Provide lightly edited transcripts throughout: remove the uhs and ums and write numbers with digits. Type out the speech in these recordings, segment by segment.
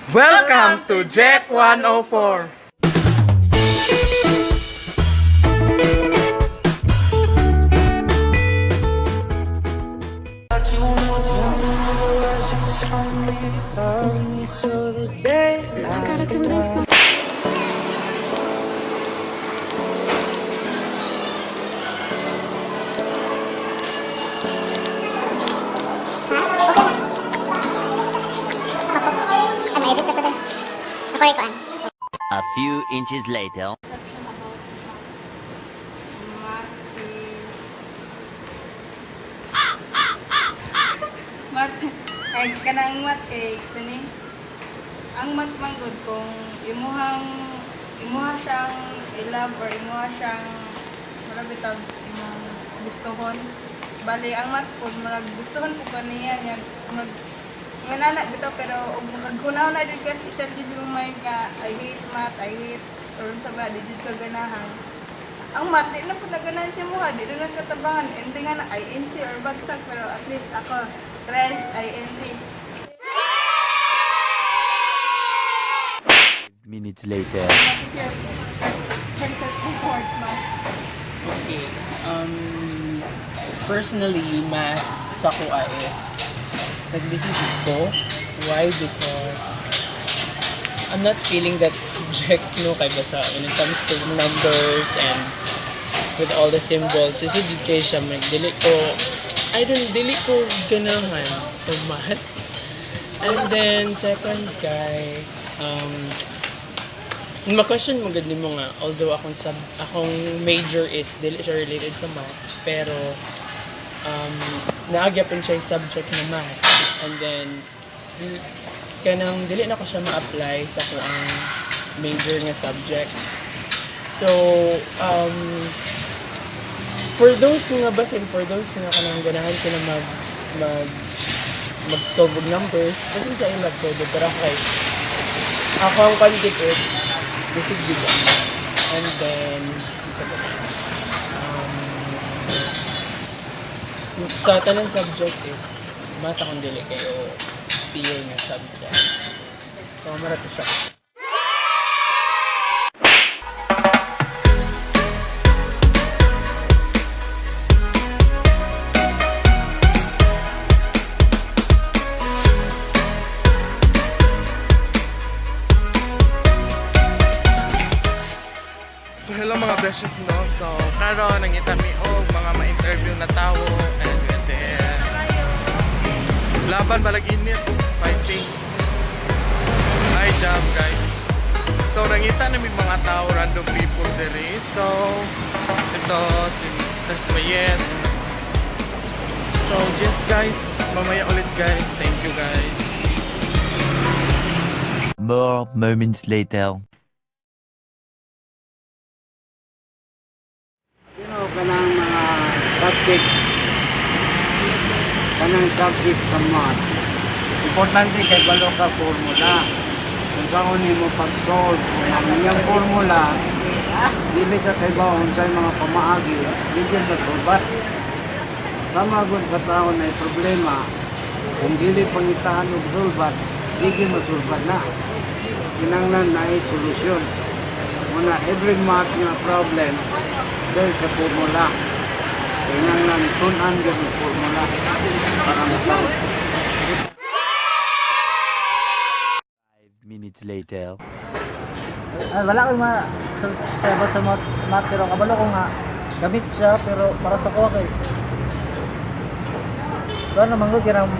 Welcome to Jack 104. A few inches later. Mat, kahit ka na ang mat kay sini. Ang mat manggod kung imuha siyang i-love or imuha siyang marabitag imong gustohon. Bali ang mat po marag gustohon ko kaniya yan. Nga anak bitaw pero ug maghunaw na din kasi isa jud yung may ka I hate math, I hate or sa ba di jud ka ganahan. Ang math di na po naganahan si muha, di na katabangan. Ending nga na INC or bagsak pero at least ako tres INC. Minutes later. Okay. Personally, math sa kuha is nag-decision ko. Why? Because I'm not feeling that subject, no, kay basa when it comes to numbers and with all the symbols. Is education, dili ko ganahan sa math. And then, second kay, ma-question mo gani mo nga, although akong major is dili siya related sa math, pero naagya pa siya yung subject na math. And then, kanang dili na ko siya ma-apply sa kung ang major nga subject. So, for those nga kanang ganahan sila mag-solve of numbers, kasi sa ilang ko, pero kay ako ang content is basic bigyan. And then, sa tanang subject is math akong dili kayo feel nga subject. So, marato siya. So, hello mga beshes, no? So, karon nangita mi og mga ma-interview na tao and then laban balag init, fighting. Hi job guys. So, nangita na mi mga tao, random people there. So, ito si Mrs. Mayet. So, yes guys, mamaya ulit guys. Thank you guys. More moments later. Kanang mga subject sa math, importante kay balo ka formula kung saan mo pag-solve kung yung formula dili ka kay bawon sa mga pamaagi dili na solbat sama gud sa tao na problema kung dili pangitaan og solbat dili masolbat na kinanglan na ay solusyon muna every math nga problem dahil sa formula. Kailangan lang tunan yung formula para masagot. 5 minutes later. Wala ko sabot sa math pero kabalo ko nga gamit siya pero para sa ko kay doon naman ko kirang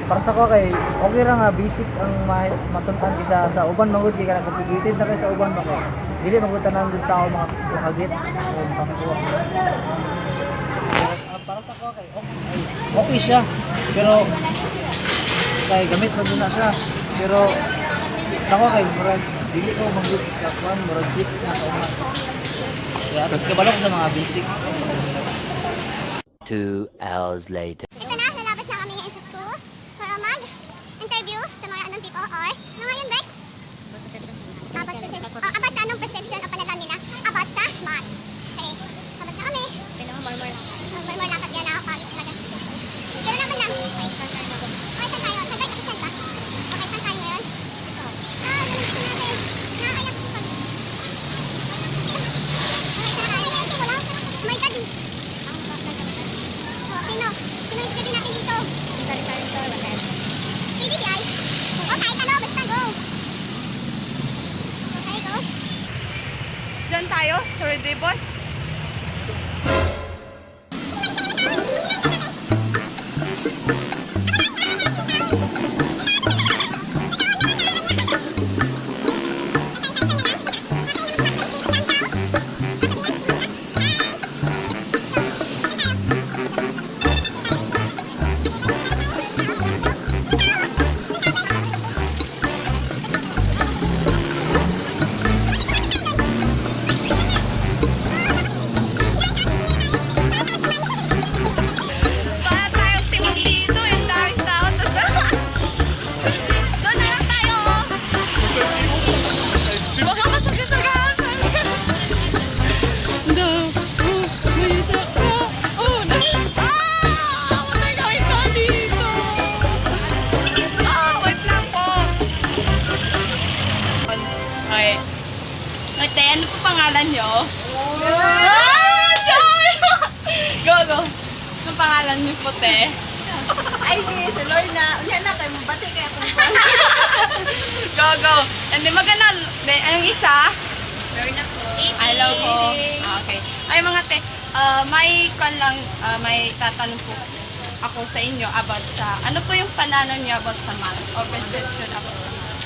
para sa ko kay okay ra nga basic ang matunan isa sa uban mangud kay kanang complicated na kay sa uban ba ko dili magutanan din tao makagit o makakuha para sa ko kay okay siya pero kay gamit man na siya pero sa ko kay murag dili ko manggut sa kuan murag chip na ko kaya kasi kabalo ko sa mga basics. 2 hours later. Ito na, lalabas na kami ngayon sa school para mag-interview sa mga random people or ano nga yun, Brix? About perception. About sa anong perception o pananaw nila about sa math. Okay, labas na kami. More lakad yan na pag pero naman lang. Okay, saan tayo? Saan tayo? Okay, saan tayo ngayon? tayo? Sorry, boy. Para tayong team dito, yung daming tao. Doon na lang tayo. Baka masagsagaan. Matay kami pa dito. Wait lang po. Okay. Ate, ano po pangalan nyo? Joy! Go. Anong pangalan niyo po, te? Ay, si Lorna. Unya na kayo, mabati kaya kung Go. And then maganda. Anong isa? Lorna po. Hello po. Okay. Ay, mga te. May tatanong po ako sa inyo about sa, ano po yung pananaw niyo about sa math? O perception about sa math?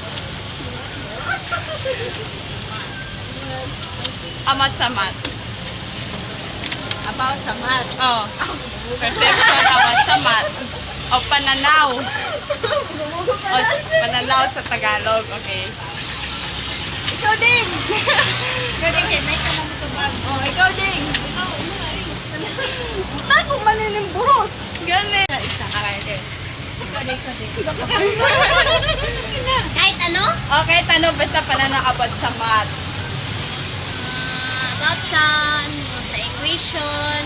About sa math. About sa math. Oh. Perception about sa math. O pananaw. O pananaw sa Tagalog. Okay. Ikaw din! Ikaw din, kay may kamang matubag. Oh, ikaw din! Takong manining buros! Ganun. Isa. Okay. Ikaw din. Kahit ano? Okay, tanong basta pananaw about sa math. About sa, sa equation,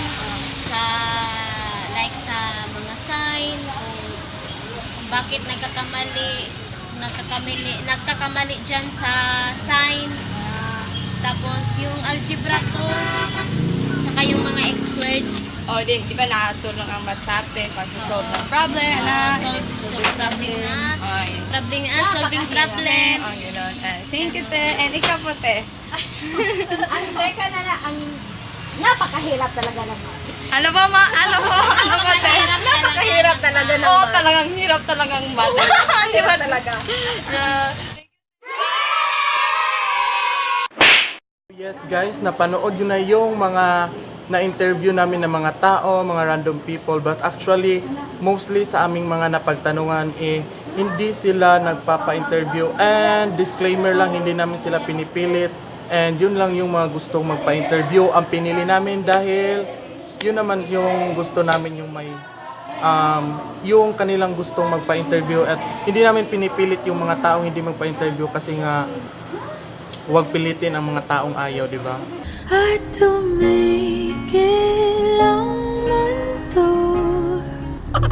sa mga sign, kung bakit nagkakamali dyan sa sign. Tapos yung algebra to, saka yung mga x-squared. O, di ba nakatulong ang math sa atin pag solve ng problem, Solving problem. Oh, gano'n. Thank you, te. And ikaw po, te. Ang second ang napakahirap talaga naman. Ano po, Ano po, te? Napakahirap talaga naman. Oo, talagang hirap talagang math. Hirap talaga. Yes guys, napanood nyo na yung mga na-interview namin ng mga tao, mga random people. But actually, mostly sa aming mga napagtanungan, hindi sila nagpapa-interview. And disclaimer lang, hindi namin sila pinipilit. And yun lang yung mga gustong magpa-interview. Ang pinili namin dahil yun naman yung gusto namin, yung may yung kanilang gustong magpa-interview. At hindi namin pinipilit yung mga taong hindi magpa-interview kasi nga huwag pilitin ang mga taong ayaw, di ba?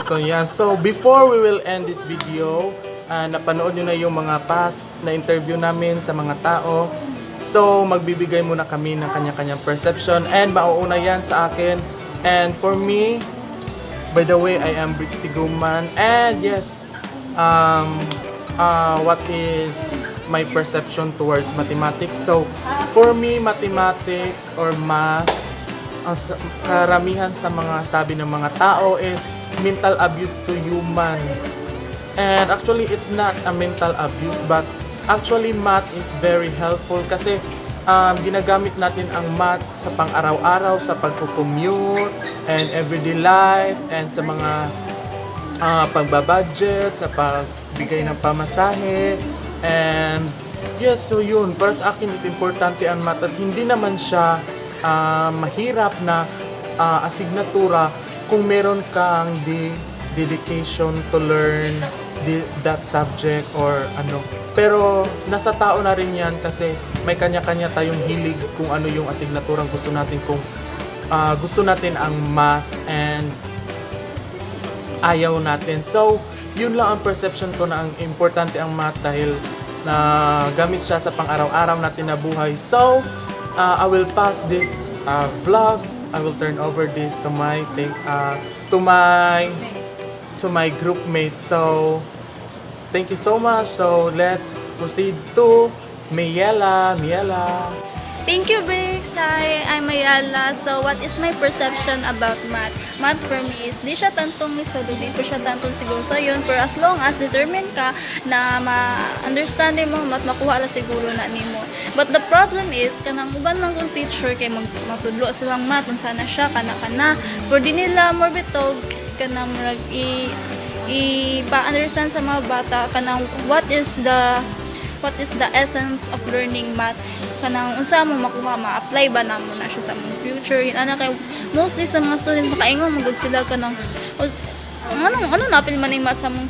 So yeah, so before we will end this video, napanood nyo na yung mga past na interview namin sa mga tao. So magbibigay muna kami ng kanya-kanyang perception and mauuna yan sa akin. And for me, by the way, I am Brix Tiguman. And yes, what is my perception towards mathematics? So for me, mathematics or math, ang karamihan sa mga sabi ng mga tao is mental abuse to humans. And actually, it's not a mental abuse, but actually math is very helpful kasi ginagamit natin ang math sa pang-araw-araw, sa pagko-commute and everyday life, and sa mga pagbabudget, sa pagbigay ng pamasahe. And yes, so yun, para sa akin is importante ang math at hindi naman siya mahirap na asignatura kung meron kang dedication to learn that subject or ano. Pero nasa tao na rin yan kasi may kanya-kanya tayong hilig kung ano yung asignaturang gusto natin. Kung gusto natin ang math and ayaw natin. So, yun lang ang perception ko na ang importante ang math dahil gamit siya sa pang-araw-araw natin na buhay. So, I will pass this vlog. I will turn over this to my group mates. So, thank you so much. So, let's proceed to Miela. Thank you, Brix. Hi, I'm Ayala. So, what is my perception about math? Math for me is, di siya tantong lisod, di ko siya tantong siguro sa yun. For as long as determined ka na ma-understand mo, makuha lang siguro na nimo. But the problem is, kanang uban man kung teacher, kay matudlo silang math, kung sana siya, kana-kana. For di nila more bitog, kanang i-pa-understand sa mga bata, kanang what is the essence of learning math, kanang unsa mo makuha ma-apply ba namo na siya sa mong future. Yun ana kay mostly sa mga students makaingon magud sila kanang ano napil man ning math sa mo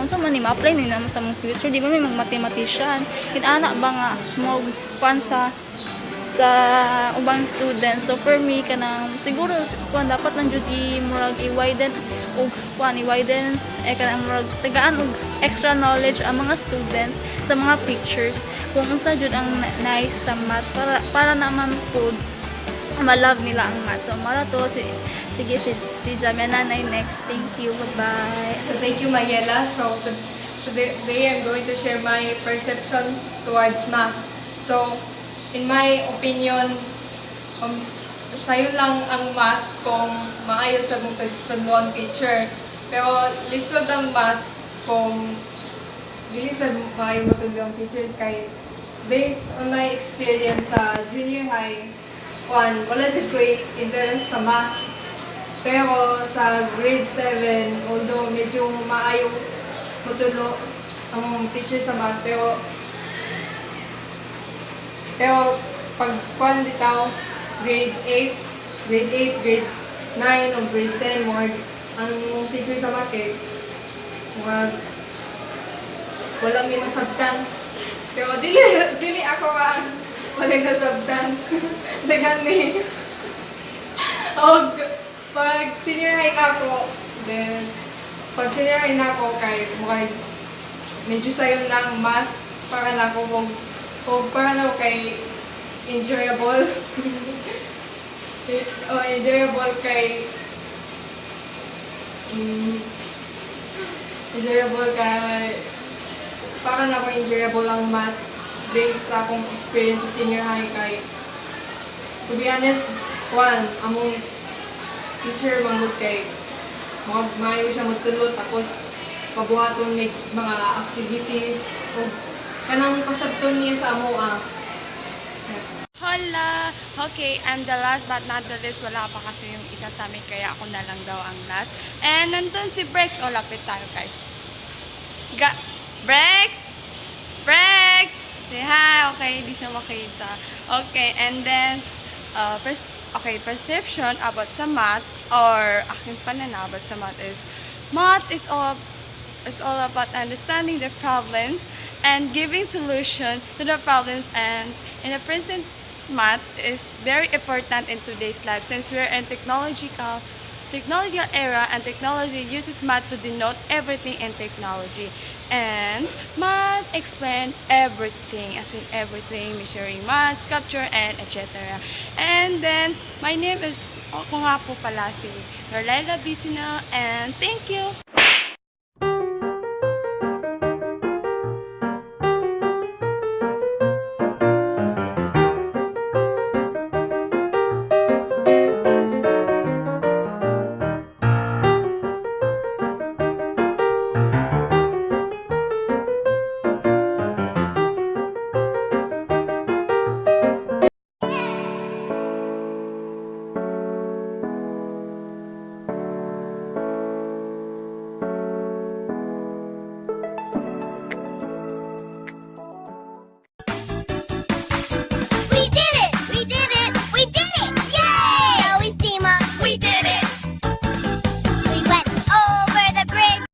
unsa man ni ma-apply ni namo sa mong future, di ba may mga mathematician. Kin ana ba nga mo pan sa ubang students. So for me kanang siguro kung dapat lang jud i-murag i-widen og i-widen kanang murag tagaan og extra knowledge ang mga students sa mga pictures kung unsa jud ang nice sa math para naman po ma-love nila ang math. So mara to si Jamena na next. Thank you. Bye-bye. Thank you, Mayela. So today I'm going to share my perception towards math. So in my opinion, sayo lang ang math kung maayos sa mong tudloan teacher. Pero lisod ang math kung dili sa maayos sa tudloan teachers kay based on my experience sa junior high, wala din ko interest sa math. Pero sa grade 7, although medyo maayo matudlo ang teacher sa math, pero pag bitaw, grade 8, grade 9, o grade 10, ang teacher sa math walang may masabtan. Pero dili ako walang nasabtan. Dagan ni. O pag senior high ako, then pag senior high na ako kay medyo sayang lang math para na ako para na kay enjoyable. Enjoyable kay para na ko enjoyable ang math based sa akong experience sa senior high kay to be honest, among teacher manggod kay maayo siya magtulot tapos pabuhaton may mga activities o kanang pasabton niya sa amo Hola! Okay, and the last but not the least, wala pa kasi yung isa sa amin, kaya ako na lang daw ang last. And nandun si Brix. O, lapit tayo, guys. Brix! Brix! Say hi! Okay, hindi siya makita. Okay, and then, perception about sa math, or aking pananaw about sa math is all about understanding the problems and giving solution to the problems, and in the present math is very important in today's life since we're in technological era, and technology uses math to denote everything in technology, and math explain everything, as in everything, measuring mass, capture, and etc. And then my name is ako nga po pala si Norlela Vicina, and thank you.